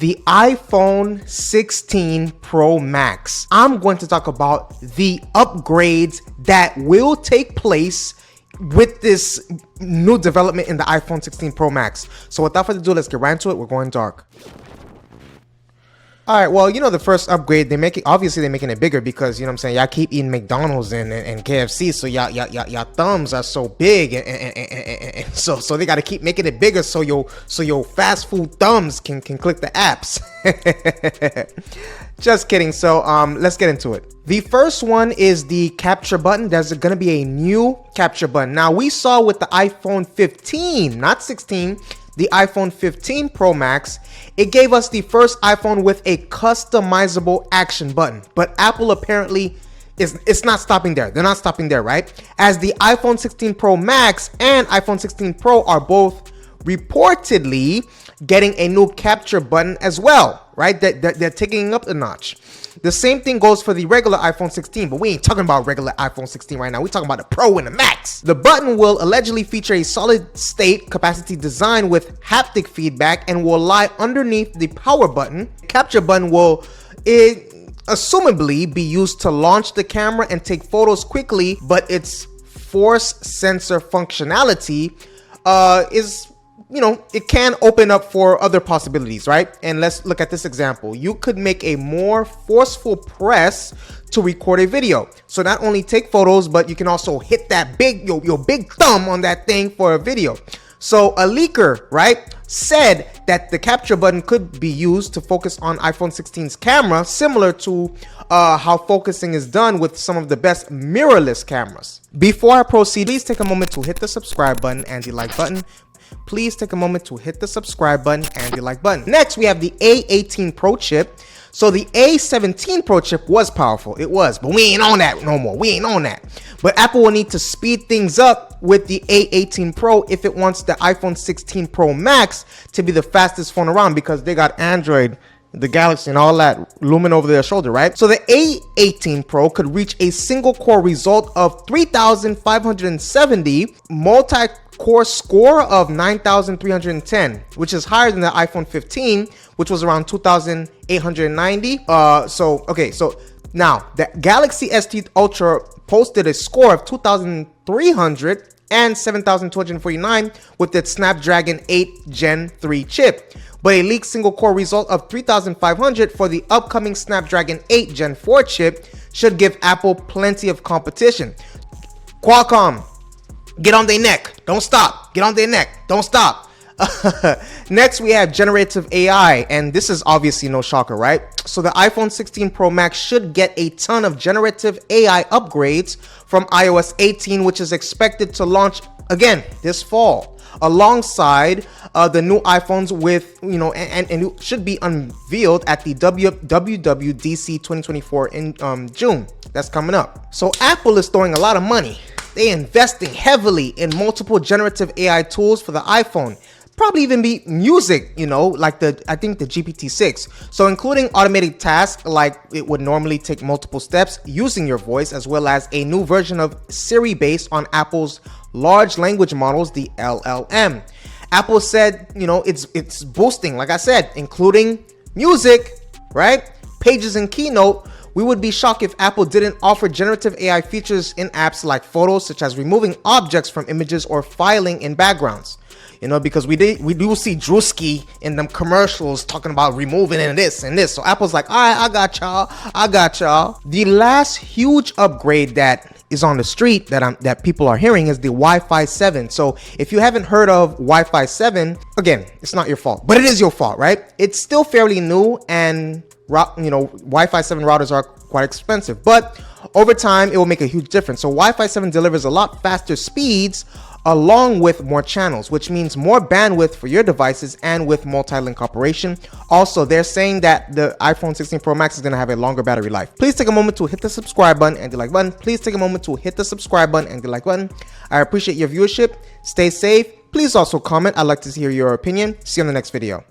the iPhone 16 Pro Max. I'm going to talk about the upgrades that will take place with this new development in the iPhone 16 Pro Max. So without further ado, let's get right into it. We're going dark. All right, well, you know, the first upgrade, obviously they're making it bigger because, you know what I'm saying, y'all keep eating McDonald's and KFC, so y'all thumbs are so big, and so they got to keep making it bigger so your fast food thumbs can click the apps. Just kidding. So let's get into it. The first one is the capture button. There's going to be a new capture button. Now, we saw with the iPhone 15, not 16, the iPhone 15 Pro Max, it gave us the first iPhone with a customizable action button. But Apple apparently it's not stopping there. They're not stopping there, right? As the iPhone 16 Pro Max and iPhone 16 Pro are both reportedly getting a new capture button as well, right? They're taking up a notch. The same thing goes for the regular iPhone 16, but we ain't talking about regular iPhone 16 right now. We're talking about the Pro and the Max. The button will allegedly feature a solid state capacity design with haptic feedback and will lie underneath the power button. The capture button will assumably be used to launch the camera and take photos quickly, but its force sensor functionality is, you know, it can open up for other possibilities, right? And let's look at this example. You could make a more forceful press to record a video. So not only take photos, but you can also hit that your big thumb on that thing for a video. So a leaker, right, said that the capture button could be used to focus on iPhone 16's camera, similar to how focusing is done with some of the best mirrorless cameras. Before I proceed, please take a moment to hit the subscribe button and the like button. Please take a moment to hit the subscribe button and the like button. Next, we have the A18 Pro chip. So the A17 Pro chip was powerful. It was, but we ain't on that no more. We ain't on that. But Apple will need to speed things up with the A18 Pro if it wants the iPhone 16 Pro Max to be the fastest phone around, because they got Android, the Galaxy, and all that looming over their shoulder, right? So the A18 Pro could reach a single core result of 3,570, multi-core score of 9,310, which is higher than the iPhone 15, which was around 2,890. So now the Galaxy S3 Ultra posted a score of 2,300 and 7,249 with its Snapdragon 8 Gen 3 chip, but a leaked single core result of 3,500 for the upcoming Snapdragon 8 Gen 4 chip should give Apple plenty of competition. Qualcomm, get on their neck, don't stop. Get on their neck, don't stop. Next, we have generative AI, and this is obviously no shocker, right? So the iPhone 16 Pro Max should get a ton of generative AI upgrades from iOS 18, which is expected to launch again this fall, alongside the new iPhones with, you know, and it should be unveiled at the WWDC 2024 in June. That's coming up. So Apple is throwing a lot of money. They're investing heavily in multiple generative AI tools for the iPhone. Probably even be music, you know, like I think the GPT-6. So including automated tasks like it would normally take multiple steps using your voice, as well as a new version of Siri based on Apple's large language models, the LLM. Apple said, you know, it's boosting, like I said, including music, right? Pages and Keynote. We would be shocked if Apple didn't offer generative AI features in apps like photos, such as removing objects from images or filing in backgrounds. You know, because we do see Drewski in them commercials talking about removing and this and this. So Apple's like, all right, I got y'all. The last huge upgrade that is on the street that people are hearing is the Wi-Fi 7. So if you haven't heard of Wi-Fi 7, again, it's not your fault, but it is your fault, right? It's still fairly new, and you know, Wi-Fi 7 routers are quite expensive, but over time it will make a huge difference. So Wi-Fi 7 delivers a lot faster speeds along with more channels, which means more bandwidth for your devices and with multi-link operation. Also, they're saying that the iPhone 16 Pro Max is going to have a longer battery life. Please take a moment to hit the subscribe button and the like button. Please take a moment to hit the subscribe button and the like button. I appreciate your viewership. Stay safe. Please also comment. I'd like to hear your opinion. See you on the next video.